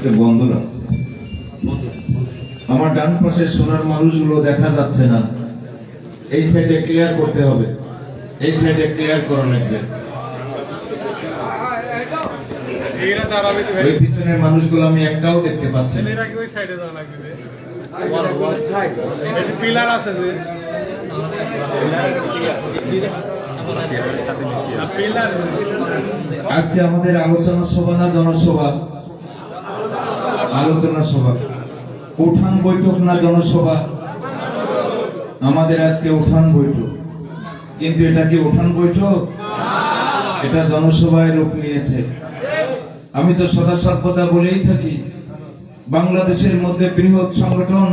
আজকে বন্ধুরা, আমার ডান পাশে সোনার মানুষগুলো দেখা যাচ্ছে না, এই সাইডে ক্লিয়ার করতে হবে, এই সাইডে ক্লিয়ার করা লাগবে। ওই পিছনের মানুষগুলো আমি একটাও দেখতে পাচ্ছি না। পিলার আছে যে আজকে আমাদের আলোচনা সভা না জনসভা? আলোচনা সভা। উঠান বৈঠক না জনসভা? আমাদের আজকে উঠান বৈঠক, কিন্তু এটা কি উঠান বৈঠক? এটা জনসভায় রূপ নিয়েছে। আমি তো সদা সর্বদা বলেই থাকি, বাংলাদেশের মধ্যে বৃহৎ সংগঠন,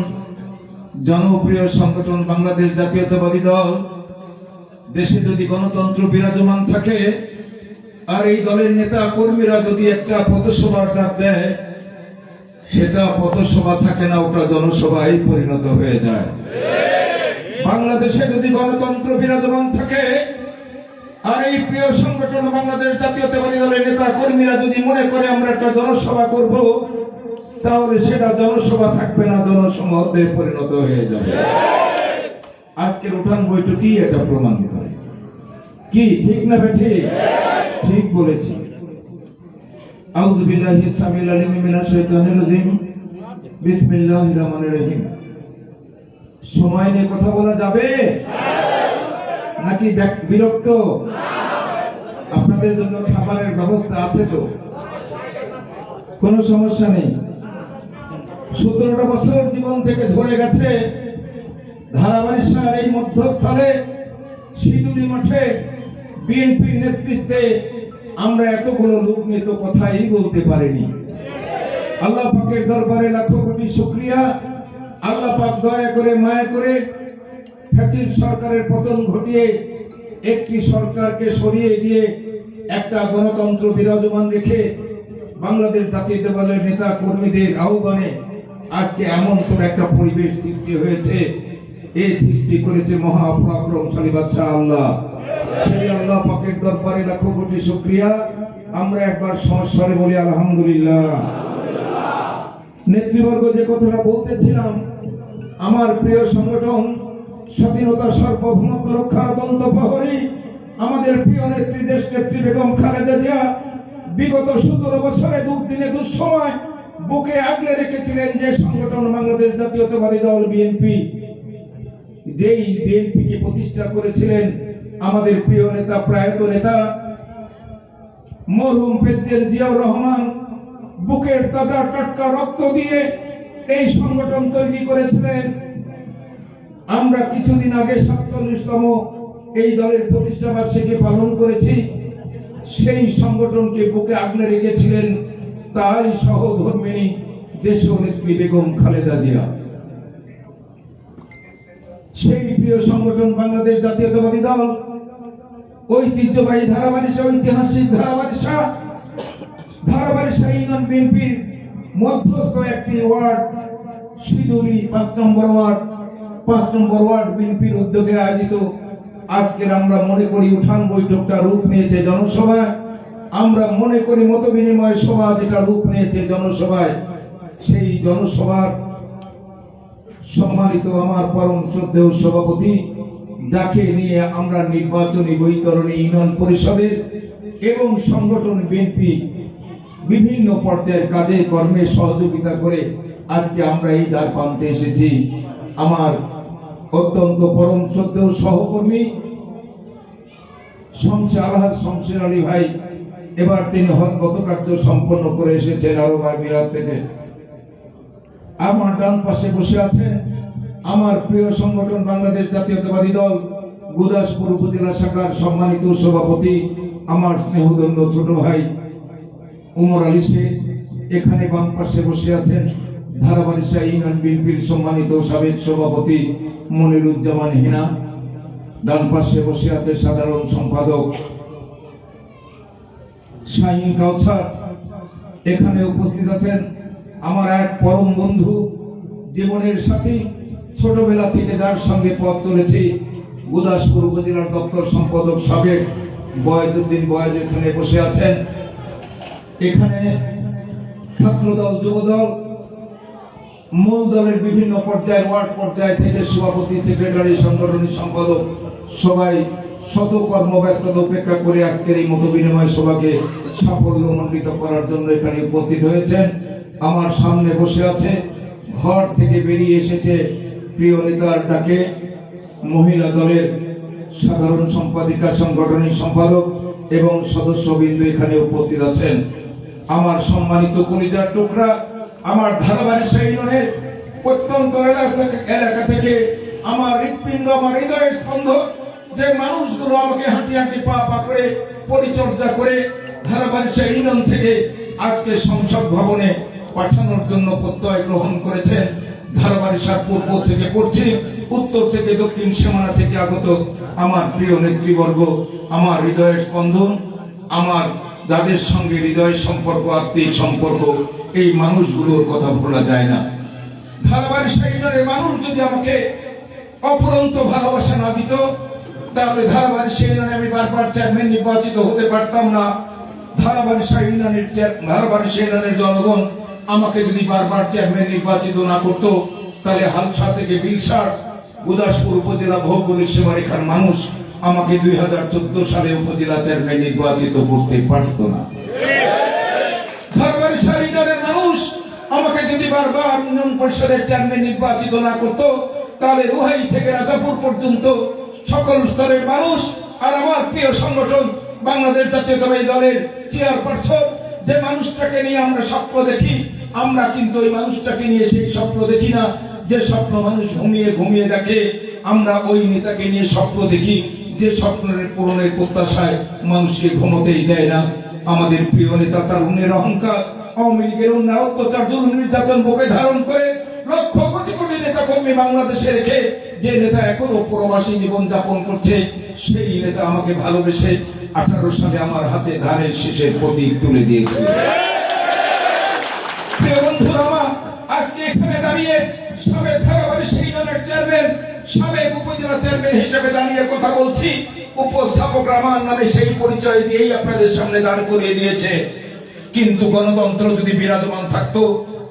জনপ্রিয় সংগঠন বাংলাদেশ জাতীয়তাবাদী দল। দেশে যদি গণতন্ত্র বিরাজমান থাকে আর এই দলের নেতা কর্মীরা যদি একটা পথসভার ডাক দেয়, সেটা পথসভা থাকে না, ওটা জনসভায় পরিণত হয়ে যায়। বাংলাদেশে যদি গণতন্ত্র বিরাজমান থাকে আর এই প্রিয় সংগঠন বাংলাদেশ জাতীয়তাবাদী দলের নেতা কর্মীরা যদি মনে করে আমরা একটা জনসভা করব, তাহলে সেটা জনসভা থাকবে না, জনসমাবেশে পরিণত হয়ে যাবে। আজকের উঠান বৈঠকই এটা প্রমাণ করে। কি ঠিক না ঠিক? ঠিক বলেছি। আউযু বিল্লাহি সামিল আলিম মিনাশ শাইতানির রাজিম। বিসমিল্লাহির রহমানির রহিম। সময় নিয়ে কথা বলা যাবে নাকি বিরক্ত? আপনাদের জন্য খাবারের ব্যবস্থা আছে তো? কোনো সমস্যা নেই। 17টা বছর জীবন থেকে ঝরে গেছে। ধারাবাহিক এই মধ্যস্থলে সিঁদুরি মাঠে বিএনপির নেতৃত্বে আমরা এতগুলো লোক নিয়ে তো কথাই বলতে পারিনি। আল্লাহ পাকের দরবারে লাখো কোটি শুকরিয়া। আল্লাহ পাক দয়া করে মায়া করে ফ্যাসিস্ট সরকারের পতন ঘটিয়ে একটি সরকারকে সরিয়ে দিয়ে একটা গণতন্ত্র বিরাজমান রেখে বাংলাদেশ জাতীয়তাবাদী নেতা কর্মীদের আহ্বানে আজকে এমন কোন একটা পরিবেশ সৃষ্টি হয়েছে। এই সৃষ্টি করেছে মহাপরাক্রমশালী বাদশাহ আল্লাহ। সেই আল্লাহ পাকের দরবারে লাখো কোটি শুকরিয়া। আমরা একবার সহস্বরে বলি আলহামদুলিল্লাহ। নেতৃবর্গ, যে কথাটা বলতেছিলাম, আমার প্রিয় সংগঠন স্বাধীনতা সার্বভৌমত্ব রক্ষার অত্যন্ত প্রহরী আমাদের প্রিয় নেত্রী দেশ নেত্রী বেগম খালেদা জিয়া বিগত 17 বছরে দুর্দিনে দুঃসময় বুকে আগলে রেখেছিলেন যে সংগঠন বাংলাদেশ জাতীয়তাবাদী দল বিএনপি। যেই বিএনপিকে প্রতিষ্ঠা করেছিলেন আমাদের প্রিয় নেতা, প্রয়াত নেতা মরহুম প্রেসিডেন্ট জিয়াউর রহমান বুকের তাজা টাটকা রক্ত দিয়ে এই সংগঠন তৈরি করেছিলেন। আমরা কিছুদিন আগে 47তম এই দলের প্রতিষ্ঠা বার্ষিকী পালন করেছি। সেই সংগঠনকে বুকে আগলে রেখেছিলেন তাই সহধর্মিণী দেশনেত্রী বেগম খালেদা জিয়া। সেই প্রিয় সংগঠন বাংলাদেশ জাতীয়তাবাদী দল ঐতিহ্যবাহী ঐতিহাসিক ধারাবাহিক ইউনিয়ন বিএনপির মধ্যস্থ একটি ওয়ার্ড সিঁদুরি 5 নম্বর ওয়ার্ড বিএনপির উদ্যোগে আয়োজিত আজকের আমরা মনে করি উঠান বৈঠকটা রূপ নিয়েছে জনসভায়। আমরা মনে করি মত বিনিময় সভা যেটা রূপ নিয়েছে জনসভায়। সেই জনসভার সম্মানিত আমার পরম শ্রদ্ধেয় সভাপতি, যাকে নিয়ে আমরা নির্বাচনী বৈতরণী ইউনিয়ন পরিষদের এবং সংগঠন বিএনপি বিভিন্ন পর্যায়ের কাজে কর্মে সহযোগিতা করে আজকে আমরা এই দ্বার প্রান্তে এসেছি। আমার অত্যন্ত পরম শ্রদ্ধেয় সহকর্মী আলহাজ শমশের আলী ভাই, এবার তিনি হজগত কার্য সম্পন্ন করে এসেছেন আরবাই মিরাত থেকে। আমার ডান পাশে বসে আছেন আমার প্রিয় সংগঠন বাংলাদেশ জাতীয়তাবাদী দল গুদাসপুর উপজেলা শাখার সম্মানিত সভাপতি আমার স্নেহধন্য ছোট ভাই উমর আলী শেখ। এখানে বাম পাশে বসে আছেন ধারাবাহিক ইউনিয়ন বিএনপির সম্মানিত সাবেক সভাপতি মনিরুজ্জামান হিনা। ডান পাশে বসে আছে সাধারণ সম্পাদক শাহিন কাউসার। এখানে উপস্থিত আছেন আমার এক পরম বন্ধু, জীবনের সাথী, ছোটবেলা থেকে যার সঙ্গে পথ চলেছি, গুদাসপুর উপজেলার দপ্তর সম্পাদক সাবেক বয়েজউদ্দিন বয়েজ এখানে বসে আছেন। এখানে ছাত্রদল, যুবদল, মূল দলের বিভিন্ন পর্যায়ের ওয়ার্ড পর্যায় থেকে সভাপতি, সেক্রেটারি, সাংগঠনিক সম্পাদক সবাই শত কর্মব্যস্ততা উপেক্ষা করে আজকের এই মত বিনিময় সভাকে সাফল্যমণ্ডিত করার জন্য এখানে উপস্থিত হয়েছেন। আমার সামনে বসে আছে, ঘর থেকে বেরিয়ে এসেছে প্রিয় নেতার ডাকে মহিলা দলের সাধারণ সম্পাদিকা, সাংগঠনিক সম্পাদক এবং সদস্যবৃন্দ এখানে উপস্থিত আছেন। আমার সম্মানিত কলিজার টুকরা, আমার ধারাবাহিক ইউনিয়নের প্রত্যন্ত এলাকা থেকে আমার হৃৎপিণ্ড, আমার হৃদয়ের স্পন্দন, যে মানুষগুলো আমাকে হাঁটি হাঁটি পা পা করে পরিচর্যা করে ধারাবাহিক ইউনিয়ন থেকে আজকে সংসদ ভবনে পাঠানোর জন্য প্রত্যয় গ্রহণ করেছেন। ধারাবাহিক পূর্ব থেকে পশ্চিম, উত্তর থেকে দক্ষিণ সীমানা থেকে আগত আমার প্রিয় নেতৃবর্গ, আমার হৃদয়ের স্পন্দন, আমার যাদের সঙ্গে হৃদয়ের সম্পর্ক, আত্মিক সম্পর্ক, এই মানুষগুলোর কথা ভোলা যায় না। ধারাবাহিক ইউনিয়নের মানুষ যদি আমাকে অফুরন্ত ভালোবাসা না দিত, তাহলে ধারাবাহিক ইউনিয়নে আমি বারবার চেয়ারম্যান নির্বাচিত হতে পারতাম না। ধারাবাহিক ইউনিয়নের জনগণ আমাকে যদি বারবার চেয়ারম্যান নির্বাচিত না করত, তাহলে হালসা থেকে বিলসার গুদাসপুর উপজেলা ভৌগোলিক সীমারেখার মানুষ আমাকে 2014 সালে উপজেলা চেয়ারম্যান নির্বাচিত করতে পারত না। ধারাবাহিক ইউনিয়নের মানুষ আমাকে যদি বারবার ইউনিয়ন পরিষদের চেয়ারম্যান নির্বাচিত না করত, তাহলে রুহাই থেকে রাজাপুর পর্যন্ত সকল স্তরের মানুষ আর আমার প্রিয় সংগঠন বাংলাদেশ জাতীয়তাবাদী দলের চেয়ারপারসন, যে মানুষটাকে নিয়ে আমরা স্বপ্ন দেখি, আমরা কিন্তু ওই মানুষটাকে নিয়ে সেই স্বপ্ন দেখি না যে স্বপ্ন মানুষ ঘুমিয়ে ঘুমিয়ে দেখে। আমরা ওই নেতাকে নিয়ে স্বপ্ন দেখি যে স্বপ্নের পূরণের প্রত্যাশায় মানুষকে ঘুমোতেই দেয় না। আমাদের প্রিয় নেতা তারুণ্যের অহংকার, আওয়ামী লীগের অন্যায়, অত্যাচার, জুলুম, নির্যাতন বুকে ধারণ করে লক্ষ কোটি কোটি নেতা কর্মী বাংলাদেশে রেখে যে নেতা এখনো প্রবাসী জীবন যাপন করছে, সেই নেতা আমাকে ভালোবেসে 18 সালে আমার হাতে ধানের শীষের প্রতীক তুলে দিয়েছে। প্রিয় বন্ধুরা আমার, আজকে এখানে দাঁড়িয়ে সাবেক ধারাবাহিক ইউনিয়নের চেয়ারম্যান, সাবেক উপজেলা চেয়ারম্যান হিসেবে দাঁড়িয়ে কথা বলছি। উপস্থাপকরা আমার নামে সেই পরিচয় দিয়েই আপনাদের সামনে দাঁড় করিয়ে দিয়েছে। কিন্তু গণতন্ত্র যদি বিরাজমান থাকতো,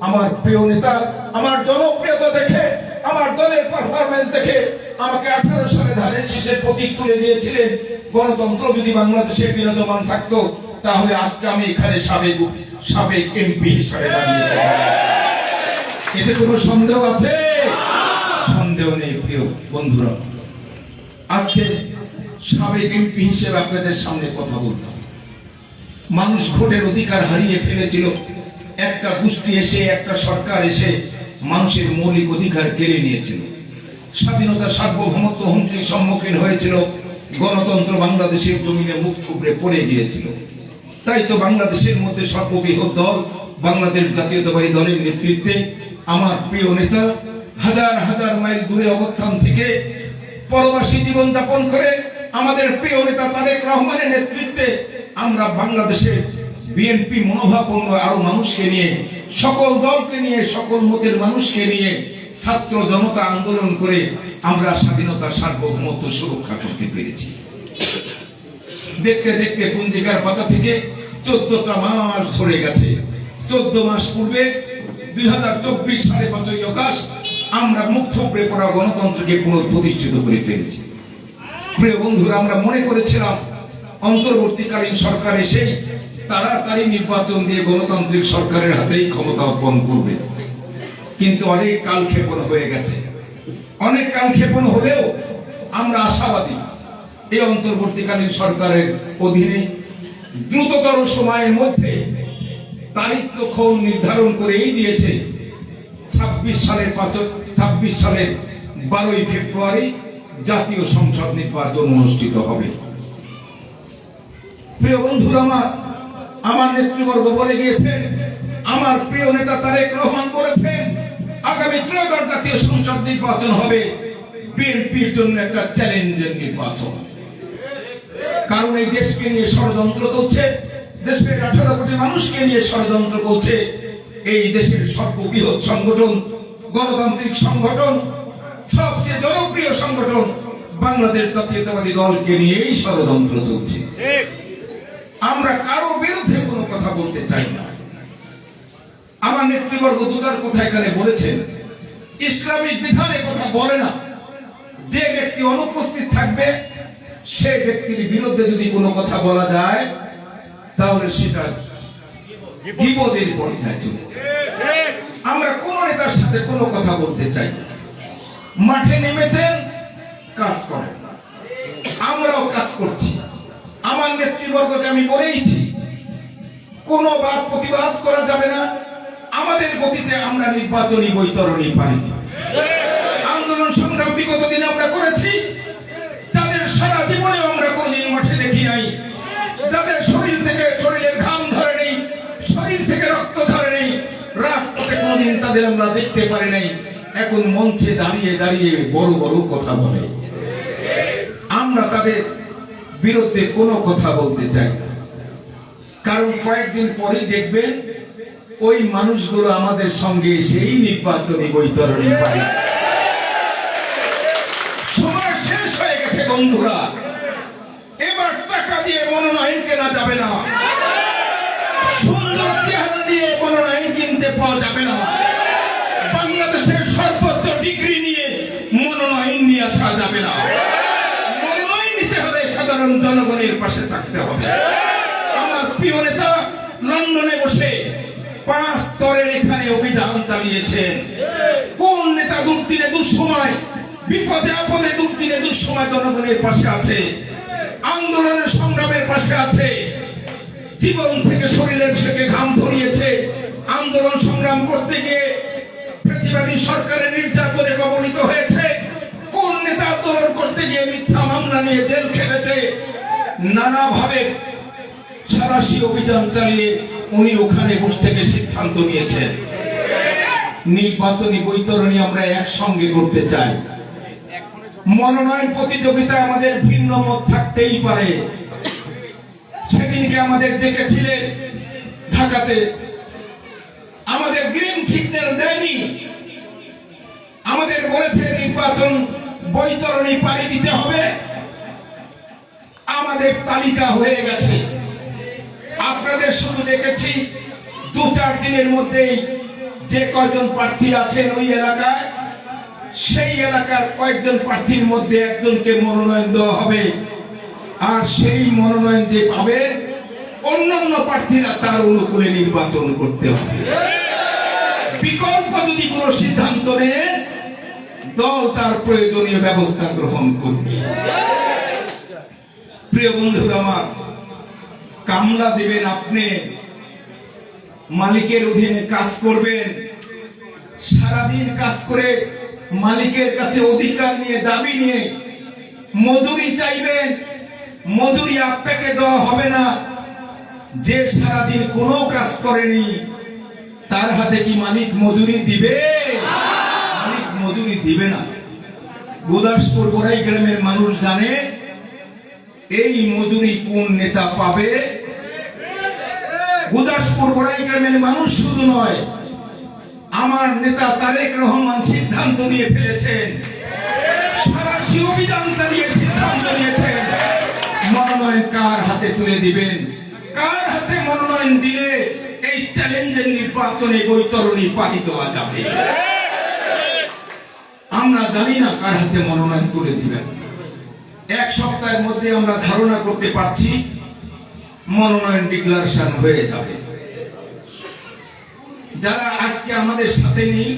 আমার প্রিয় নেতা আমার জনপ্রিয়তা দেখে, আমার দলের পারফরমেন্স দেখে আমাকে 18 সালে ধানের শীষের প্রতীক তুলে দিয়েছিলেন। গণতন্ত্র যদি বাংলাদেশে বিরাজমান থাকতো, তাহলে আজকে আমি এখানে সাবেক এমপি হিসেবে দাঁড়িয়ে থাকতাম। এতে কোনো সন্দেহ আছে? সন্দেহ নেই। প্রিয় বন্ধুরা, আজকে সাবেক এমপি হিসেবে আপনাদের সামনে কথা বলতাম। মানুষ ভোটের অধিকার হারিয়ে ফেলেছিল। একটা গোষ্ঠী এসে, একটা সরকার এসে মানুষের মৌলিক অধিকার কেড়ে নিয়েছিল। স্বাধীনতা, সার্বভৌমত্ব হুমকির সম্মুখীন হয়েছিল। গণতন্ত্র বাংলাদেশের জমিনে মুখ থুবড়ে পড়ে গিয়েছিল। তাই তো বাংলাদেশের মধ্যে সর্ববৃহৎ দল বাংলাদেশ জাতীয়তাবাদী দলের নেতৃত্বে আমার প্রিয় নেতা হাজার হাজার মাইল দূরে অবস্থান থেকে পরবাসী জীবন যাপন করে আমাদের প্রিয় নেতা তারেক রহমানের নেতৃত্বে আমরা বাংলাদেশের বিএনপি মনোভাবাপন্ন আরো মানুষকে নিয়ে, সকল দলকে নিয়ে, সকল মতের মানুষকে নিয়ে ছাত্র জনতা আন্দোলন করে আমরা স্বাধীনতার সার্বভৌমত্ব সুরক্ষা করতে পেরেছি। দেখতে দেখতে পঞ্জিকার পাতা থেকে 14টা মাস ধরে গেছে। 14 মাস পূর্বে 2024 সালে 5ই আগস্ট আমরা মুখ থুবড়ে পড়া গণতন্ত্রকে পুনঃপ্রতিষ্ঠিত করে ফেলেছি। প্রিয় বন্ধুরা, আমরা মনে করেছিলাম অন্তর্বর্তীকালীন সরকার এসেই তাড়াতাড়ি নির্বাচন দিয়ে গণতান্ত্রিক সরকারের হাতেই ক্ষমতা অর্পণ করবে। কিন্তু অনেক কালক্ষেপণ হয়ে গেছে। অনেক কালক্ষেপণ হলেও আমরা আশাবাদী এই অন্তর্বর্তীকালীন সরকারের অধীনে দ্রুততর সময়ের মধ্যে তারিখ লক্ষণ নির্ধারণ করেই দিয়েছে। 26 সালের 12ই ফেব্রুয়ারি জাতীয় সংসদ নির্বাচন অনুষ্ঠিত হবে। প্রিয় বন্ধুরা, আমার নেতৃবর্গ বলে গিয়েছেন, আমার প্রিয় নেতা তারেক রহমান বলেছেন, আগামী ত্রয়োদশ জাতীয় সংসদ নির্বাচন হবে বিএনপির জন্য একটা চ্যালেঞ্জের নির্বাচন। কারণ এই দেশকে নিয়ে ষড়যন্ত্র চলছে, দেশের 18 কোটি মানুষকে নিয়ে ষড়যন্ত্র করছে। এই দেশের সর্ববৃহৎ সংগঠন, গণতান্ত্রিক সংগঠন, সবচেয়ে জনপ্রিয় সংগঠন বাংলাদেশ জাতীয়তাবাদী দলকে নিয়েই ষড়যন্ত্র চলছে। আমরা কারো বিরুদ্ধে কোনো কথা বলতে চাই না। আমার নেতৃবর্গ দুটার কথা এখানে বলেছেন, ইসলামিক বিধানে কথা বলে না যে ব্যক্তি অনুপস্থিত থাকবে সেই ব্যক্তির বিরুদ্ধে যদি কোনো কথা বলা যায় তাহলে সেটা বিপদের পর্যায়ে চলে যায়। আমরা কোন নেতার সাথে কোনো কথা বলতে চাই না। মাঠে নেমেছেন, কাজ করেন, আমরাও কাজ করছি। আমার নেতৃবর্গকে আমি বলেইছি কোনো বাদ প্রতিবাদ করা যাবে না। আমাদের গতিতে আমরা নির্বাচনী বৈতরণী পাই। আন্দোলন সংগ্রাম বিগত দিনে আমরা করেছি, যাদের সারা জীবনে আমরা কোনদিন মাঠে দেখি নাই, যাদের শরীর থেকে শরীরের ঘাম ধরে নেই, শরীর থেকে রক্ত ধরে নেই, রাজপথে কোনদিন তাদের আমরা দেখতে পারি নাই, এখন মঞ্চে দাঁড়িয়ে দাঁড়িয়ে বড় বড় কথা বলে। আমরা তাদের বিরুদ্ধে কোনো কথা বলতে চাই না, কারণ কয়েকদিন পরেই দেখবেন ওই মানুষগুলো আমাদের সঙ্গে সেই নির্বাচনী বৈতরণী পায়। সময় শেষ হয়ে গেছে বন্ধুরা, এবার টাকা দিয়ে মনোনয়ন কেনা যাবে না, সুন্দর চেহারা দিয়ে মনোনয়ন কিনতে পাওয়া যাবে না, বাংলাদেশের সর্বোচ্চ ডিগ্রি নিয়ে মনোনয়ন নিয়ে আসা যাবে না। মনোনয়ন নিতে হলে সাধারণ জনগণের পাশে থাকতে হবে। আমার প্রিয় নেতা লন্ডনে বসে 5 স্তরের এখানে অভিযান চালিয়েছেন। কোন নেতা দুর্দিনে দুঃসময়, বিপদে আপদে দুর্দিনে দুঃসময় জনগণের পাশে আছে, আন্দোলনের সংগ্রামের পাশে আছে, জীবন থেকে শরীরের থেকে ঘাম ধরিয়েছে, আন্দোলন সংগ্রাম করতে গিয়ে ফ্যাসিবাদী সরকারের নির্যাতনে কবলিত হয়েছে। কোন নেতা আন্দোলন করতে গিয়ে মিথ্যা মামলা নিয়ে জেল খেটেছে। নানাভাবে সারাশি অভিযান চালিয়ে উনি ওখানে বসে থেকে সিদ্ধান্ত নিয়েছেন নির্বাচনী বৈতরণী আমরা একসঙ্গে করতে চাই। মনোনয়ন প্রতিযোগিতা আমাদের ভিন্ন মত থাকতেই পারে। সেদিনকে আমাদের ডেকেছিলেন ঢাকাতে, আমাদের গ্রিন সিগন্যাল দেয়নি, আমাদের বলেছে নির্বাচন বৈতরণী পাড়ি দিতে হবে। আমাদের তালিকা হয়ে গেছে, আপনাদের শুধু দেখেছি 2-4 দিনের মধ্যেই যে কয়জন প্রার্থী আছেন ওই এলাকায়, সেই এলাকার কয়েকজন প্রার্থীর মধ্যে একজনকে মনোনয়ন দেওয়া হবে, আর সেই মনোনয়ন যে পাবে অন্যান্য প্রার্থীরা তার অনুকূলে নির্বাচন করতে হবে। বিকল্প যদি কোনো সিদ্ধান্ত নেন দল তার প্রয়োজনীয় ব্যবস্থা গ্রহণ করবে। প্রিয় বন্ধুরা আমার, কামলা দিবেন আপনি, মালিকের অধীনে কাজ করবেন, সারাদিন কাজ করে মালিকের কাছে অধিকার নিয়ে দাবি নিয়ে মজুরি চাইবেন, মজুরি আপনাকে দেওয়া হবে না। যে সারাদিন কোনো কাজ করেনি তার হাতে কি মালিক মজুরি দিবে? মালিক মজুরি দিবে না। গুদাসপুর গোড়াই গ্রামের মানুষ জানে এই মজুরি কোন নেতা পাবে। গুদাসপুর গোড়াই গ্রামের মানুষ শুধু নয়, আমার নেতা তারেক রহমান সিদ্ধান্ত নিয়ে ফেলেছেন, সারাশি অভিযান চালিয়ে সিদ্ধান্ত নিয়েছেন মনোনয়ন কার হাতে তুলে দিবেন, কার হাতে মনোনয়ন দিলে এই চ্যালেঞ্জের নির্বাচনে বৈতরণী পাড়ি দেওয়া যাবে। আমরা জানি না কার হাতে মনোনয়ন তুলে দিবেন। 1 সপ্তাহের মধ্যে আমরা ধারণা করতে পারছি মনোনয়ন ডিক্লারেশন হয়ে যাবে। যারা আজকে আমাদের সাথে নেই,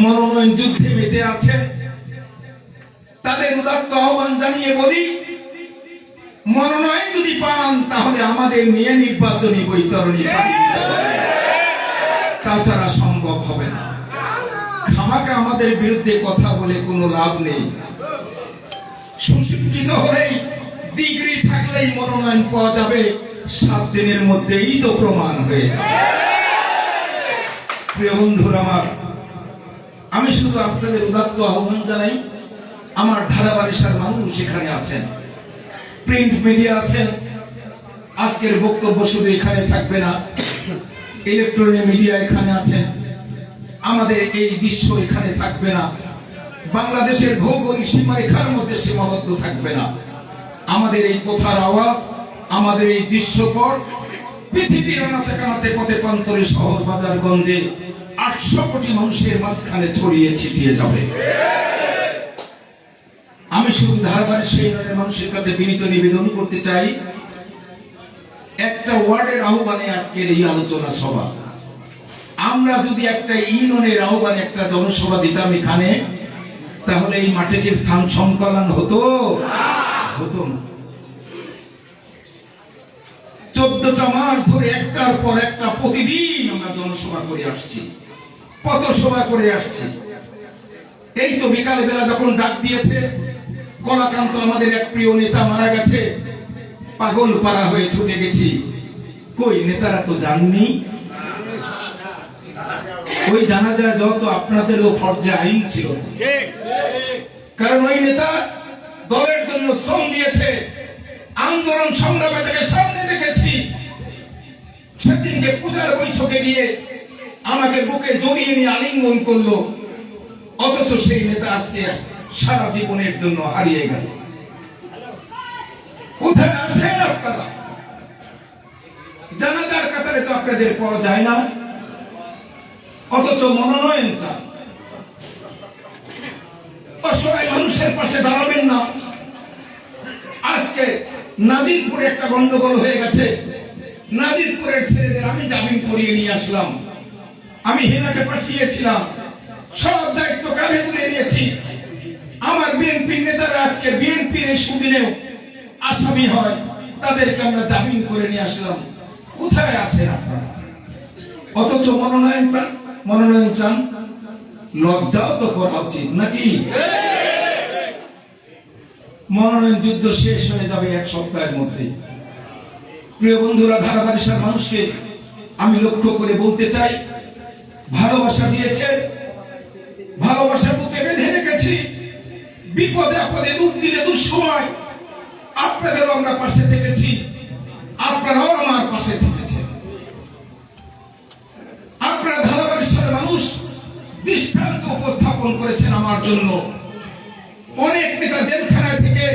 মনোনয়ন যুদ্ধে মেতে আছে, তাদের উদাত্ত আহ্বান জানিয়ে বলি, মনোনয়ন যদি পান তাহলে আমাদের নিয়ে নির্বাচনী বৈতরণী পাড়ি দিতে হবে, তাছাড়া সম্ভব হবে না। খামাকা আমাদের বিরুদ্ধে কথা বলে কোনো লাভ নেই। সুশিক্ষিত হলেই, ডিগ্রি থাকলেই মনোনয়ন পাওয়া যাবে, 7 দিনের মধ্যেই তো প্রমাণ হয়ে যাবে। প্রিয় বন্ধুরা আমার, আমি শুধু আপনাদের উদাত্ত আহ্বান জানাই, আমার ধারাবারিসার মানুষ এখানে আছেন, প্রিন্ট মিডিয়া আছেন, আজকের বক্তব্য শুধু এখানে থাকবে না, ইলেকট্রনিক মিডিয়া এখানে আছেন, আমাদের এই দৃশ্য এখানে থাকবে না, বাংলাদেশের ভৌগোলিক সীমারেখার মধ্যে সীমাবদ্ধ থাকবে না। আমাদের এই কথার আওয়াজ, আমাদের এই দৃশ্যপট পৃথিবীর আনাচে কানাচে পথে প্রান্তরে শহর বাজার গঞ্জে 800 কোটি মানুষের মাঝখানে ছড়িয়ে ছিটিয়ে যাবে। আমি শুধু ধারবাড়ি সেই মানুষের কাছে বিনীত নিবেদন করতে চাই, একটা ওয়ার্ডের আহ্বানে আজকের এই আলোচনা সভা। আমরা যদি একটা ইউনিয়নের আহ্বানে একটা জনসভা দিতাম এখানে, তাহলে এই মাঠে কি স্থান সংকলন হতো? হতো না। 14টা মাস ধরে একটার পর একটা প্রতিদিন আমরা জনসভা করে আসছি, পথসভা করে আসছি। এই তো বিকাল বেলা যখন ডাক দিয়েছে, কলাকান্ত আমাদের এক প্রিয় নেতা মারা গেছে, পাগল পাড়া হয়ে ছুটে গেছি। কই নেতারা তো জাননি। ওই জানাজা যত আপনাদেরও ফরজে আইন ছিল, কারণ ওই নেতা দলের জন্য শ্রম দিয়েছে, আন্দোলন সংগ্রামে থেকে সামনে দেখেছি। সেদিনকে পূজার বৈঠকে গিয়ে আমাকে বুকে জড়িয়ে নিয়ে আলিঙ্গন করলো, অথচ সেই নেতা আজকে সারা জীবনের জন্য হারিয়ে গেল। কোথায় আছেন আপনারা? জানাজার কাতারে তো আপনাদের পাওয়া যায় না, অথচ মনোনয়ন চান। অসহায় মানুষের পাশে দাঁড়াবেন না। আজকে নাজিরপুরে একটা গন্ডগোল হয়ে গেছে, নাজিরপুরের ছেলেদের আমি জামিন করিয়ে নিয়ে আসলাম। আমি হেনাকে পাঠিয়েছিলাম, সব দায়িত্ব কাঁধে তুলে নিয়েছি। আমার বিএনপি নেতারা আজকে বিএনপির এই সুদিনেও আসামি হয়, তাদেরকে আমরা জামিন করে নিয়ে আসলাম। কোথায় আছেন আপনারা? অথচ মনোনয়ন চান। লজ্জাও তো করা উচিত নাকি? মনোনয়ন যুদ্ধ শেষ হয়ে যাবে 1 সপ্তাহের মধ্যে। প্রিয় বন্ধুরা, ধারাবাড়ির মানুষকে আমি লক্ষ্য করে বলতে চাই, ভালোবাসা দিয়েছে, ভালোবাসা বুকে বেঁধে রেখেছি। বিপদে আপদে দুর্দিনে দুঃসময় আপনাদেরও আমরা পাশে থেকেছি, আপনারাও আমার পাশে থেকেছেন। আপনারা ধারাবাড়ির মানুষ দৃষ্টান্ত উপস্থাপন করেছেন আমার জন্য। অনেক নেতা জেলখানায় থেকে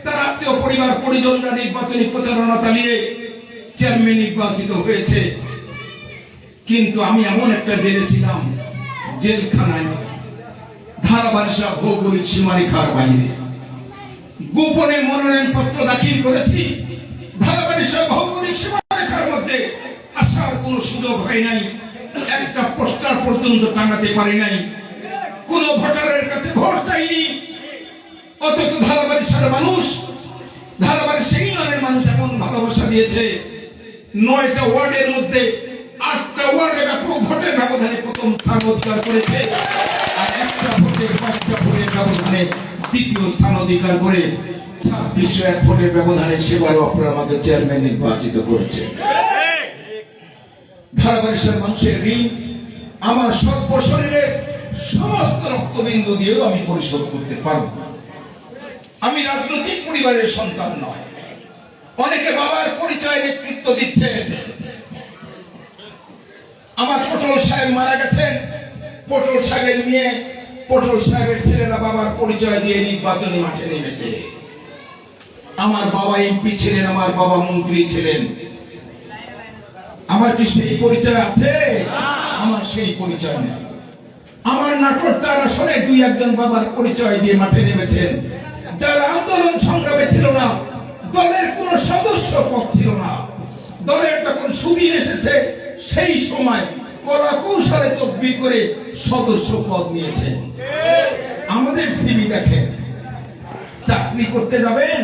তার আত্মীয় পরিবার পরিজনরা নির্বাচনী প্রচারণা চালিয়ে চেয়ারম্যান নির্বাচিত হয়েছে, কিন্তু আমি এমন একটা জেলে ছিলাম, জেলখানায় নয়, ধারাবাড়িসা ভৌগোলিক সীমারেখার বাইরে। গোপনে মনোনয়ন পত্র দাখিল করেছি, ধারাবাড়িসা ভৌগোলিক সীমারেখার মধ্যে আসার কোনো সুযোগ হয় নাই, একটা পোস্টার পর্যন্ত টাঙাতে পারি নাই, কোন ভোটারের কাছে ভোট চাইনি। অথচ ধারাবাড়ির মানুষ, ধারাবাড়ির সেই ইউনিয়নের মানুষ এমন ভালোবাসা দিয়েছে, 9টা ওয়ার্ডের মধ্যে 8টা ওয়ার্ডে ব্যাপক ভোটের ব্যবধানে প্রথম স্থান অধিকার করেছে, আর একটা ভোটে 5টা ভোটের ব্যবধানে দ্বিতীয় স্থান অধিকার করে 2601 ভোটের ব্যবধানে সেবারও আপনারা আমাকে চেয়ারম্যান নির্বাচিত করেছে। ধারাবাড়ির মানুষের ঋণ আমার সর্বশরীরে সমস্ত রক্তবিন্দু দিয়েও আমি পরিশোধ করতে পারব। আমি রাজনৈতিক পরিবারের সন্তান নয়। অনেকে বাবার পরিচয় নেতৃত্ব দিচ্ছেন। আমার পটল সাহেব মারা গেছেন, পটল সাহেবের মেয়ে, পটল সাহেবের ছেলেরা বাবার পরিচয় দিয়ে নির্বাচনী মাঠে নেমেছে। আমার বাবা এমপি ছিলেন, আমার বাবা মন্ত্রী ছিলেন। আমার কি সেই পরিচয় আছে? আমার সেই পরিচয় নেই। আমার নাটোর 4 আসনে 2-1 বাবার পরিচয় দিয়ে মাঠে নেমেছেন, যারা আন্দোলন সংগ্রামে ছিল না, দলের কোন সদস্য পদ ছিল না। দলের যখন সুদিন এসেছে সেই সময় কলা কৌশলে তদবির করে সদস্য পদ নিয়েছেন। আমাদের সিবি দেখেন, চাকরি করতে যাবেন,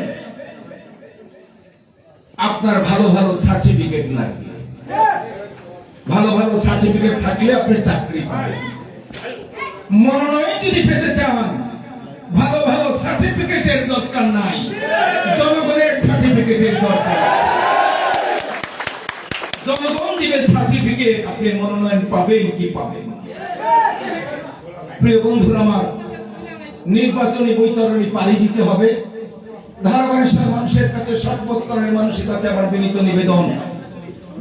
আপনার ভালো ভালো সার্টিফিকেট লাগবে। ভালো ভালো সার্টিফিকেট থাকলে আপনি চাকরি পাবেন। মনোনয়ন যদি পেতে চান, ভালো ভালো সার্টিফিকেটের দরকার নাই, জনগণের সার্টিফিকেটের দরকার। জনগণ দিবে সার্টিফিকেট, আপনি মনোনয়ন পাবেন কি পাবেন না। প্রিয় বন্ধুরা আমার, নির্বাচনী বৈতরণী পাড়ি দিতে হবে। ধারাবাড়ির মানুষের কাছে, সর্বস্তরের মানুষের কাছে আমার বিনীত নিবেদন,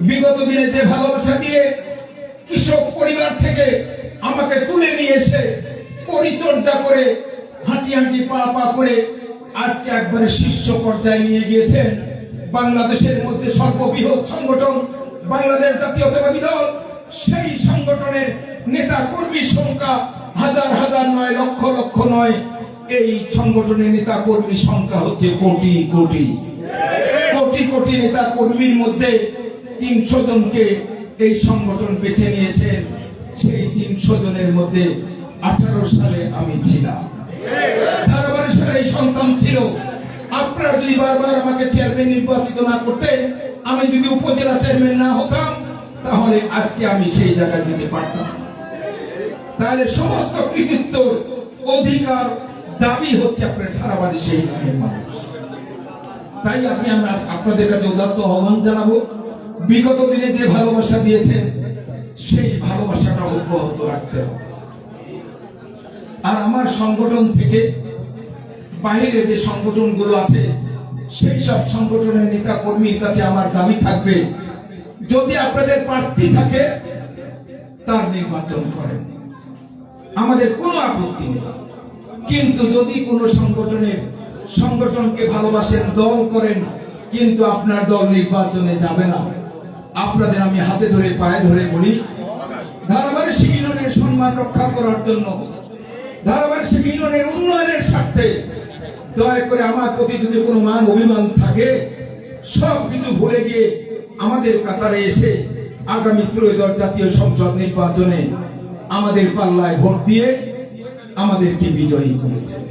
বিগত দিনে যে ভালোবাসা দিয়ে কৃষক পরিবার থেকে আমাকে তুলে নিয়ে এসে পরিচর্যা করে হাঁটি হাঁটি পা পা করে আজকে একবারে শীর্ষ পর্যায়ে নিয়ে গিয়েছেন। বাংলাদেশের মধ্যে সর্ববৃহৎ সংগঠন বাংলাদেশ জাতীয়তাবাদী দল সেই সংগঠনের নেতা কর্মী সংখ্যা হাজার হাজার নয়, লক্ষ লক্ষ নয়। এই সংগঠনের নেতা কর্মী সংখ্যা হচ্ছে কোটি কোটি কোটি কোটি নেতা কর্মীর মধ্যে 300 জনকে এই সংগঠন বেছে নিয়েছেন। সেই 300 জনের মধ্যে 18 সালে আমি ছিলাম, ধারাবাহিক সালে এই সন্তান ছিল। আপনারা যদি বারবার আমাকে চেয়ারম্যান নির্বাচিত না করতেন, আমি যদি উপজেলা চেয়ারম্যান না হতাম, তাহলে আজকে আমি সেই জায়গায় যেতে পারতাম না। তাহলে সমস্ত কৃতিত্ব, অধিকার, দাবি হচ্ছে আপনার ধারাবাহিক সেই নামের মানুষ। তাই আমরা আপনাদের কাছে উদাত্ত আহ্বান জানাবো, বিগত দিনে যে ভালোবাসা দিয়েছেন সেই ভালোবাসাটা অব্যাহত রাখতে হবে। আর আমার সংগঠন থেকে বাইরে যে সংগঠনগুলো আছে, সেই সব সংগঠনের নেতা কর্মীর কাছে আমার দাবি থাকবে, যদি আপনাদের প্রার্থী থাকে তার নির্বাচন করেন, আমাদের কোনো আপত্তি নেই। কিন্তু যদি কোনো সংগঠনকে ভালোবাসেন, দল করেন, কিন্তু আপনার দল নির্বাচনে যাবে না, আপনাদের আমি হাতে ধরে পায়ে ধরে বলি, ধারাবাহিক ইউনিয়নের সম্মান রক্ষা করার জন্য, ধারাবাহিক ইউনিয়নের উন্নয়নের স্বার্থে দয়া করে আমার প্রতি যদি কোনো মান অভিমান থাকে, সব কিছু ভুলে গিয়ে আমাদের কাতারে এসে আগামী ত্রয়োদশ জাতীয় সংসদ নির্বাচনে আমাদের পাল্লায় ভোট দিয়ে আমাদেরকে বিজয়ী করে দেন।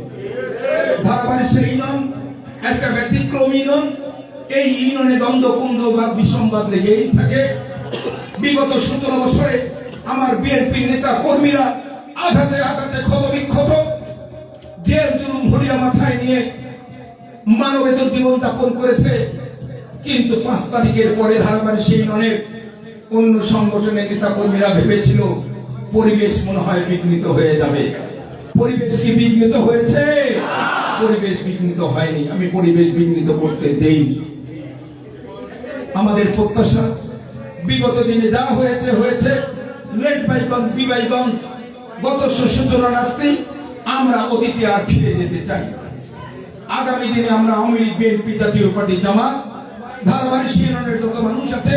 ধারাবাহিক ইউনিয়ন একটা ব্যতিক্রম ইউনিয়ন। এই ইউনিয়নে দ্বন্দ্ব কুন্দ বা বিসংবাদ লেগেই থাকে। বিগত 17 বছরে আমার বিএনপির নেতা কর্মীরা আঘাতে আঘাতে ক্ষতবিক্ষত, জেল জুলুম ভরিয়া মাথায় নিয়ে মানবেতর জীবন যাপন করেছে। কিন্তু 5 তারিখের পরে ধারাবাহিক ইউনিয়নের অন্য সংগঠনের নেতা কর্মীরা ভেবেছিল পরিবেশ মনে হয় বিঘ্নিত হয়ে যাবে। পরিবেশ কি বিঘ্নিত হয়েছে? পরিবেশ বিঘ্নিত হয়নি। আমি পরিবেশ বিঘ্নিত করতে দেইনি। আমাদের প্রত্যাশা, বিগত দিনে যা হয়েছে হয়েছে, লেট বাইগঞ্জ বি বাইগঞ্জ, গত সূচনা রাখতে আমরা অতীতে আর ফিরে যেতে চাই না। আগামী দিনে আমরা আওয়ামী লীগ, বিএনপি, জাতীয় পার্টি, জামাত, ধারাবাহিক ইউনিয়নের যত মানুষ আছে,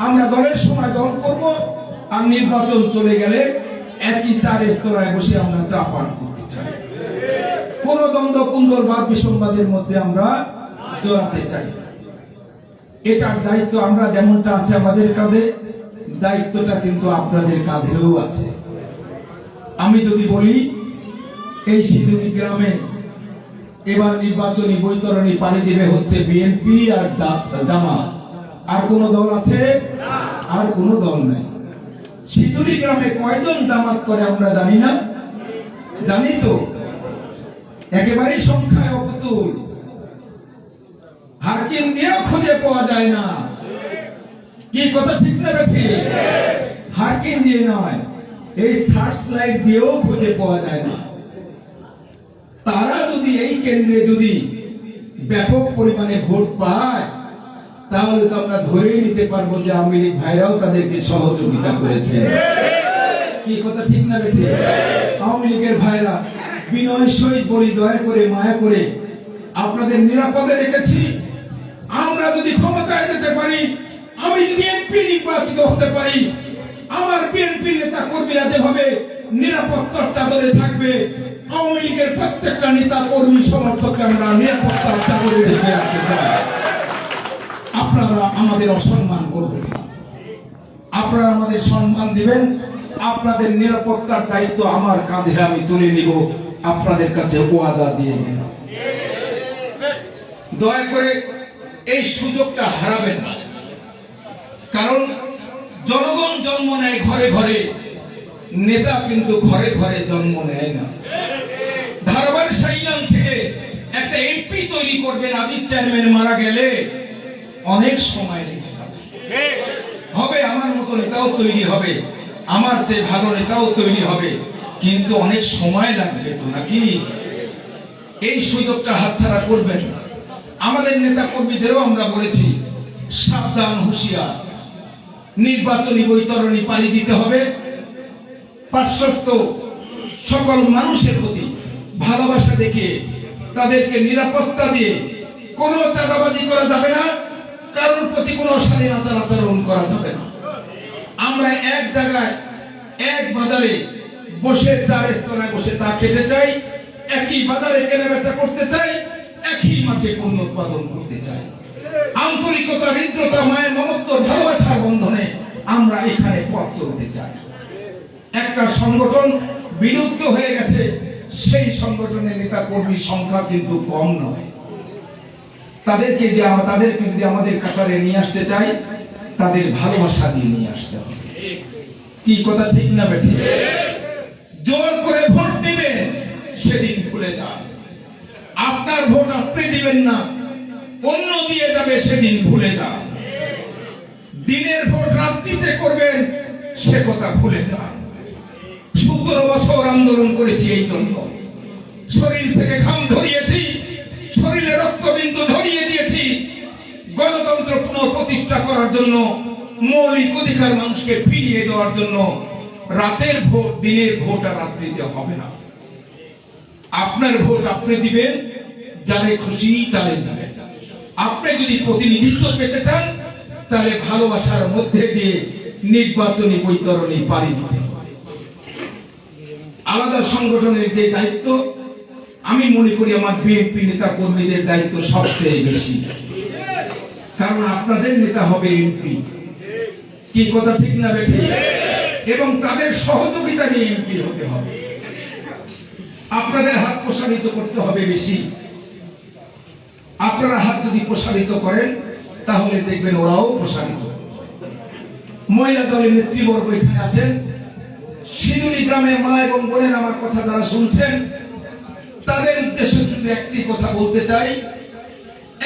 আমরা দলের সময় দল করব, আর নির্বাচন চলে গেলে একই চারের তলায় বসে আমরা চা পান করতে চাই। কোন দ্বন্দ্ব কুন্দর বা বিসংবাদের মধ্যে আমরা জড়াতে চাই না। এটার দায়িত্ব আমরা যেমনটা আছে আমাদের কাঁধে, দায়িত্বটা কিন্তু আপনাদের কাঁধেও আছে। আমি যদি বলি এই সিঁদুরি গ্রামে এবার নির্বাচনী বৈতরণী পাড়ি দিবে হচ্ছে বিএনপি আর জামাত, আর কোন দল আছে? আর কোন দল নাই। সিঁদুরি গ্রামে কয়জন জামাত করে আমরা জানি না? জানি তো, একেবারেই সংখ্যায় অপ্রতুল। হারকিন দিয়েও খুঁজে পাওয়া যায় না। কি কথা ঠিক না বেঠিক? হারকিন দিয়ে নয়, এই সার্চ লাইট দিয়েও খুঁজে পাওয়া যায় না। তারা যদি এই কেন্দ্রে যদি ব্যাপক পরিমাণে ভোট পায়, তাহলে তো আমরা ধরেই নিতে পারবো যে আওয়ামী লীগ ভাইরাও তাদেরকে সহযোগিতা করেছে। কি কথা ঠিক না বেঠিক? আওয়ামী লীগের ভাইরা বিনয় সহিত বলি, দয়া করে মায়া করে আপনাদের নিরাপদে রেখেছি। আমরা যদি ক্ষমতায় যেতে পারি, আমি যদি এমপি নির্বাচিত হতে পারি, আমার বিএনপি নেতা কর্মীরা যেভাবে নিরাপত্তার চাদরে থাকবে, আওয়ামী লীগের প্রত্যেকটা নেতা কর্মী সমর্থককে আমরা নিরাপত্তার চাদরে ঢেকে রাখতে চাই। আপনারা আমাদের অসম্মান করবেন না, আপনারা আমাদের সম্মান দিবেন। আপনাদের নিরাপত্তার দায়িত্ব আমার কাঁধে আমি তুলে নিব, আপনাদের কাছে ওয়াদা দিয়ে গেলাম। দয়া করে এই সুযোগটা হারাবেন না, কারণ জনগণ জন্ম নেয় ঘরে ঘরে, নেতা কিন্তু ঘরে ঘরে জন্ম নেয় না। ধারাবাহিক ইউনিয়ন থেকে একটা এমপি তৈরি করবেন, আদিত চেয়ারম্যান মারা গেলে অনেক সময় লেগে যাবে। হবে আমার মতো নেতাও তৈরি হবে, আমার চেয়ে ভালো নেতাও তৈরি হবে, কিন্তু অনেক সময় লাগবে তো নাকি? এই সুযোগটা হাতছাড়া করবেন না। আমাদের নেতা কর্মীদেরও আমরা বলেছি, সাবধান, হুঁশিয়ার, নির্বাচনী বৈতরণী পাড়ি দিতে হবে। পার্শ্বস্থ সকল মানুষের প্রতি ভালোবাসা দেখিয়ে তাদেরকে নিরাপত্তা দিয়ে কোনো চাঁদাবাজি করা যাবে না, কারোর প্রতি কোনো শালীনতার আচরণ করা যাবে না। আমরা এক জায়গায় এক বাজারে বসে চা রেস্তোরাঁয় বসে চা খেতে চাই, একই বাজারে কেনাবেচা করতে চাই, একই মাঠে পণ্য উৎপাদন করতে চাই। আন্তরিকতা, হৃদ্রতা, মায়ের মমত্ব, ভালোবাসার বন্ধনে আমরা এখানে পথ চলতে চাই। একটা সংগঠন বিলুপ্ত হয়ে গেছে, সেই সংগঠনের নেতা কর্মীর সংখ্যা কিন্তু কম নয়। তাদেরকে যদি আমাদের কাতারে নিয়ে আসতে চাই, তাদের ভালোবাসা দিয়ে নিয়ে আসতে হবে। কি কথা ঠিক না বেঠিক? জোর করে ভোট দিবেন, সেদিন ভুলে যান। আপনার ভোট আপনি দিবেন না, অন্য দিয়ে যাবে, সেদিন ভুলে যান। দিনের ভোট রাত্রিতে করবেন, সে কথা ভুলে যান। 17 বছর আন্দোলন করেছি এই জন্য, শরীর থেকে ঘাম ঝরিয়েছি, শরীরে রক্তবিন্দু ঝরিয়ে দিয়েছি, গণতন্ত্র পুনঃপ্রতিষ্ঠা করার জন্য, মৌলিক অধিকার মানুষকে ফিরিয়ে দেওয়ার জন্য। রাতের ভোট দিনের ভোট আর রাত্রিতে হবে না। আপনার ভোট আপনি দিবেন, যারে খুশি তারে দিবেন। আপনি যদি প্রতিনিধিত্ব পেতে চান, তাহলে ভালোবাসার মধ্যে দিয়ে নির্বাচনী বৈতরণী পাড়ি দিতে হবে। আলাদা সংগঠনের যে দায়িত্ব, আমি মনে করি আমার বিএনপি নেতা কর্মীদের দায়িত্ব সবচেয়ে বেশি, কারণ আপনাদের নেতা হবে এমপি। কি কথা ঠিক না বেঠিক? এবং তাদের সহযোগিতা নিয়ে এমপি হতে হবে। আপনাদের হাত প্রসারিত করতে হবে বেশি। আপনারা হাত যদি প্রসারিত করেন, তাহলে দেখবেন ওরাও প্রসারিত। মহিলা দলের নেতৃবর্গ এখানে আছেন। শিদুলি গ্রামে মা এবং বোনের আমার কথা যারা শুনছেন, তাদের উদ্দেশ্যে শুধু একটি কথা বলতে চাই।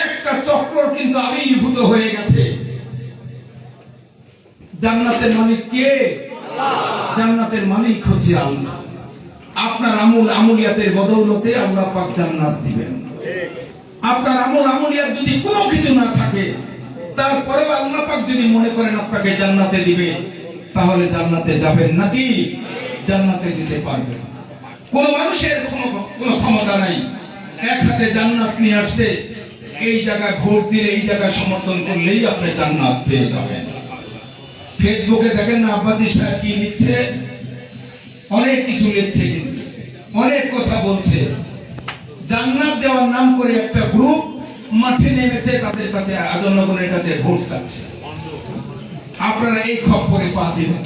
একটা চক্র কিন্তু আবির্ভূত হয়ে গেছে। জান্নাতের মালিক কে? জান্নাতের মালিক হচ্ছে আল্লাহ। আপনার আমুলিয়াতের বদৌলতে আল্লাহ পাক জান্নাত দিবেন। আপনার আমুলিয়াত যদি কোনো কিছু না থাকে, তারপরে আল্লাহ পাক যদি মনে করেন আপনাকে জান্নাতে দিবে, তাহলে জান্নাতে যাবেন নাকি? জান্নাতে যেতে পারবেন। কোন মানুষের কোনো ক্ষমতা নাই। এক হাতে জান্নাত নিয়ে আসছে, এই জায়গায় ভোট দিলে, এই জায়গায় সমর্থন করলেই আপনি জান্নাত পেয়ে যাবেন। ফেসবুকে দেখেন না আব্বাসী সাহেব কি লিখছে? অনেক কিছু লিখছে, কিন্তু অনেক কথা বলছে। জান্নাত দেওয়ার নাম করে একটা গ্রুপ মাঠে নেমেছে, তাদের কাছে জনগণের কাছে ভোট চাচ্ছে। আপনারা এই খপ্পরে পা দিবেন।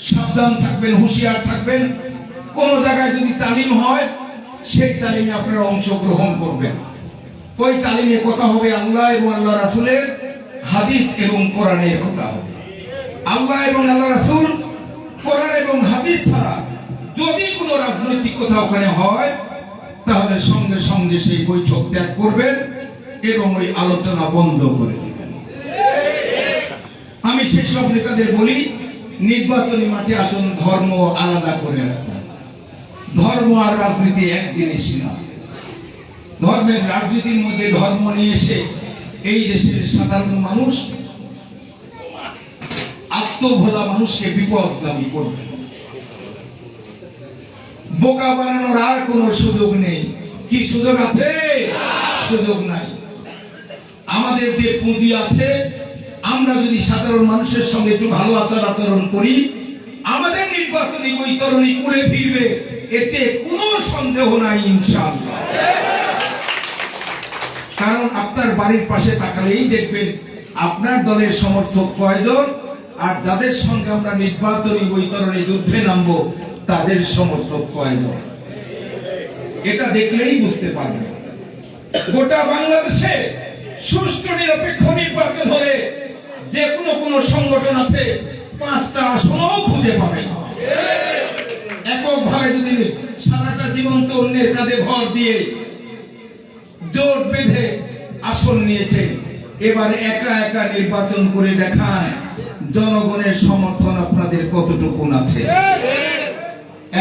সাবধান থাকবেন, হুঁশিয়ার থাকবেন। কোন জায়গায় যদি তালিম হয়, সেই তালিমে আপনারা অংশগ্রহণ করবেন। ওই তালিমে কথা হবে আল্লাহ এবং আল্লাহ রাসূলের হাদিস এবং কোরআনের কথা হবে। আল্লাহ এবং আল্লাহ রাসূল, কোরআন এবং হাদিস ছাড়া যদি কোনো রাজনৈতিক কথা ওখানে হয়, তাহলে সঙ্গে সঙ্গে সেই বৈঠক ত্যাগ করবেন এবং ওই আলোচনা বন্ধ করে দিবেন। আমি সেসব নেতাদের বলি, নির্বাচনী মাঠে আসুন, ধর্ম আলাদা করে রাখুন। ধর্ম আর রাজনীতি এক জিনিস না। ধর্মের রাজনীতির মধ্যে ধর্ম নিয়ে এসে এই দেশের সাধারণ মানুষ, আত্মভোলা মানুষকে বিপদগামী করবে। বোকা বানানোর আর কোন সুযোগ নেই। কি সুযোগ আছে? সুযোগ নাই। আমাদের যে পুঁজি আছে, আমরা যদি সাধারণ মানুষের সঙ্গে একটু ভালো আচরণ করি, আমাদের নির্বাচনী বৈতরণী করে ফিরবে, এতে কোনো সন্দেহ নাই ইনশাআল্লাহ। কারণ আপনার বাড়ির পাশে তাকালেই দেখবেন আপনার দলের সমর্থক কয়জন, আর যাদের সঙ্গে আমরা নির্বাচনী বৈতরণী যুদ্ধে নামবো তাদের সমর্থক কয়জন। এটা দেখলেই বুঝতে পারবে। গোটা বাংলাদেশে সুষ্ঠু নিরপেক্ষ নির্বাচন হলে যে কোনো সংগঠন আছে 5টা আসনও খুঁজে পাবে না। এককভাবে যদি সারাটা জীবন তো অন্যের কাঁধে ভর দিয়ে জোট বেঁধে আসন নিয়েছে, এবার একা একা নির্বাচন করে দেখান জনগণের সমর্থন আপনাদের কতটুকু আছে।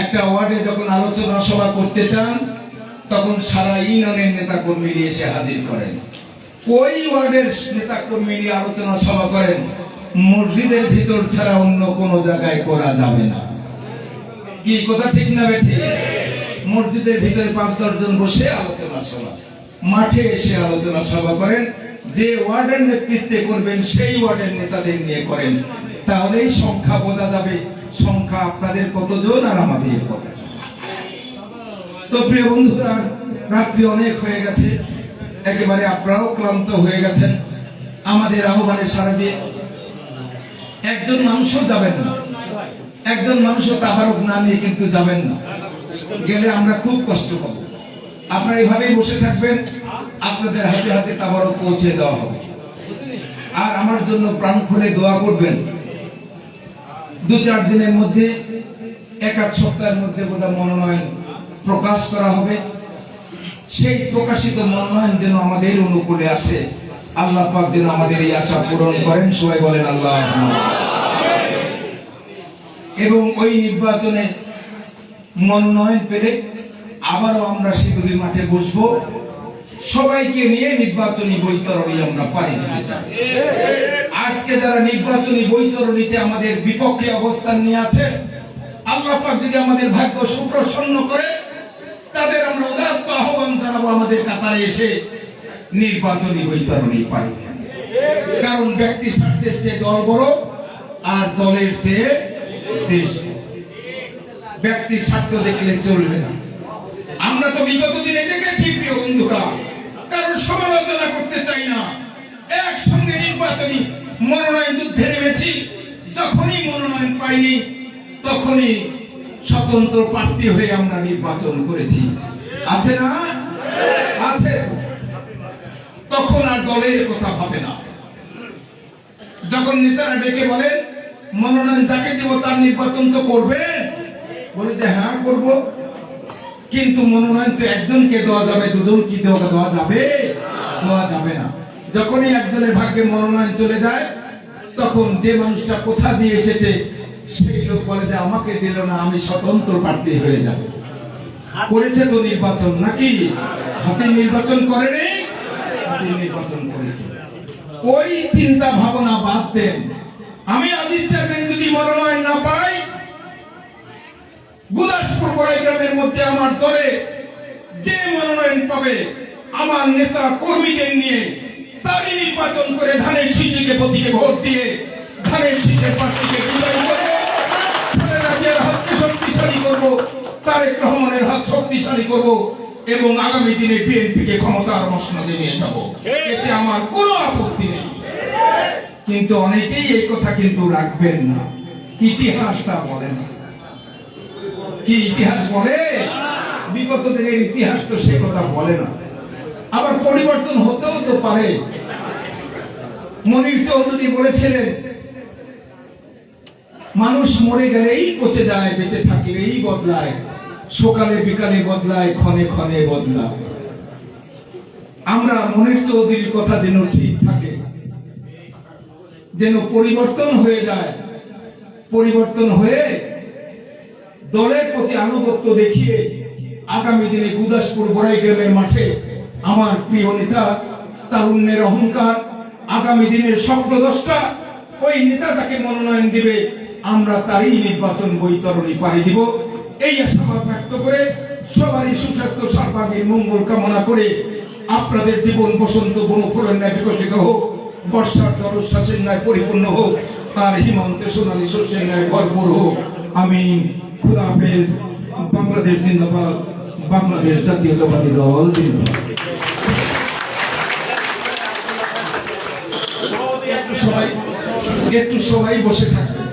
একটা ওয়ার্ডে যখন আলোচনা সভা করতে চান, তখন সারা ইউনিয়নের নেতা কর্মী এসে হাজির করেন। ওই ওয়ার্ডের নেতা কর্মী আলোচনা সভা করেন, মসজিদের ভিতর ছাড়া অন্য কোন জায়গায় করা যাবে না। কি কথা ঠিক না বেঠিক? মসজিদের ভিতরে 5-10 জন বসে আলোচনা সভা, মাঠে এসে আলোচনা সভা করেন, যে ওয়ার্ডের নেতৃত্বে করবেন সেই ওয়ার্ডের নেতাদের নিয়ে করেন, তাহলেই সংখ্যা বোঝা যাবে সংখ্যা আপনাদের কতজন আর আমাদের কতজন। তো প্রিয় বন্ধুরা, রাত্রি অনেক হয়ে গেছে, একেবারে আপনারাও ক্লান্ত হয়ে গেছেন। আমাদের আহ্বানে সাড়া দিয়ে একজন মানুষও যাবেন না, একজন মানুষও তাবারক না নিয়ে কিন্তু যাবেন না, গেলে আমরা খুব কষ্ট পাব। আপনারা এইভাবেই বসে থাকবেন, আপনাদের হাতে হাতে তাবারক পৌঁছে দেওয়া হবে। আর আমার জন্য প্রাণ খুলে দোয়া করবেন। 2-4 দিনের মধ্যে, 1-8 সপ্তাহের মধ্যে বোধহয় মনোনয়ন প্রকাশ করা হবে। সেই প্রকাশিত মনোনয়ন যেন আমাদের অনুকূলে আসে, আল্লাহ পাক যেন আমাদের এই আশা পূরণ করেন। সবাই বলেন আল্লাহ। এবং ওই নির্বাচনে মনোনয়ন পেলে আবারও আমরা সিঁদুরি মাঠে বসবো, সবাইকে নিয়ে নির্বাচনী বৈতরণী আমরা পারি দিতে চাই। আজকে যারা নির্বাচনী বৈতরণীতে আমাদের বিপক্ষে অবস্থান নিয়ে আছে, আল্লাহ পাক যদি আমাদের ভাগ্য সুপ্রসন্ন করে, তাদের আমরা উদাত্ত আহ্বান জানাবো আমাদের কাতারে এসে নির্বাচনী বৈতরণী পারি দেন। কারণ ব্যক্তি স্বার্থের চেয়ে দল বড়, আর দলের চেয়ে দেশ বড়। ব্যক্তি স্বার্থ দেখলে চলবে না। আমরা তো বিগত দিনে দেখেছি প্রিয় বন্ধুরা, কারণ সমালোচনা করতে চাই না, একসঙ্গে নির্বাচনী মনোনয়ন যুদ্ধে নেমেছি। যখনই মনোনয়ন পাইনি, তখনই স্বতন্ত্র প্রার্থী হয়ে আমরা নির্বাচন করেছি। আছে না? আছে। তখন আর দলের কথা ভাবে না। যখন নেতারা ডেকে বলেন মনোনয়ন যাকে দেব তার নির্বাচন তো করবেন, বলে যে হ্যাঁ করব, কিন্তু মনোনয়ন তো একজনকে দেওয়া যাবে, দুজন কি দেওয়া যাবে? দেওয়া যাবে না। যখনই একজনের ভাগ্যে মনোনয়ন চলে যায়, তখন যে মানুষটা কোথা দিয়ে এসেছে সেই লোক বলে যে আমাকে দিল না, আমি স্বতন্ত্র প্রার্থী হয়ে যাব। করেছে তো নির্বাচন, নাকি হাতে নির্বাচন করেনি? হাতে নির্বাচন করেছে। ওই চিন্তা ভাবনা বাদ দেন। আমি আজিজ চেয়ারম্যান যদি মনোনয়ন না পাই, গুদাসপুর বড়াইগ্রামের মধ্যে আমার দলে যে মনোনয়ন পাবে, আমার নেতা কর্মীদের নিয়ে তারই নির্বাচন করে ধানের শীষকে প্রতীকে ভোট দিয়ে ধানের শীষের প্রার্থীকে বিজয়ী করে রাজ্যের হাতকে শক্তিশালী করব, তারেক রহমানের হাত শক্তিশালী করব এবং আগামী দিনে বিএনপিকে ক্ষমতার মসনদে নিয়ে যাব। এতে আমার কোনো আপত্তি নেই। কিন্তু অনেকেই এই কথা কিন্তু রাখবেন না। ইতিহাসটা বলে না। কি ইতিহাস বলে? বিগত দিনের ইতিহাস তো সে কথা বলে না। আবার পরিবর্তন হতেও তো পারে। মনির চৌধুরী বলেছিলেন, মানুষ মরে গেলেই পচে যায়, বেঁচে থাকলেই বদলায়, সকালে বিকালে বদলায়, ক্ষণে ক্ষণে বদলায়। আমরা মনির চৌধুরীর কথা যেন ঠিক থাকে, যেন পরিবর্তন হয়ে যায়, পরিবর্তন হয়ে দলের প্রতি আনুগত্য দেখিয়ে আগামী দিনে গুদাসপুর বড়াইগ্রামের মাঠে আমার প্রিয় নেতা, তারুণ্যের অহংকার, আগামী দিনের স্বপ্নদ্রষ্টা, ওই নেতা যাকে মনোনয়ন দিবে আমরা তারই নির্বাচন বৈতরণী পাড়ি দিব। এই আশাবাদ ব্যক্ত করে সবারই সুস্বাস্থ্য সর্বাঙ্গীন মঙ্গল কামনা করে আপনাদের জীবন বসন্ত বনফুলের ন্যায় বিকশিত হোক, বর্ষার জলোচ্ছ্বাসের ন্যায় পরিপূর্ণ হোক, আর হিমন্তে সোনালী শস্যের ন্যায় ভরপুর হোক। আমিন। খুদা হাফেজ। বাংলাদেশ জিন্দাবাদ। বাংলাদেশ জাতীয়তাবাদী দল জিন্দাবাদ। একটু সবাই বসে থাকবেন।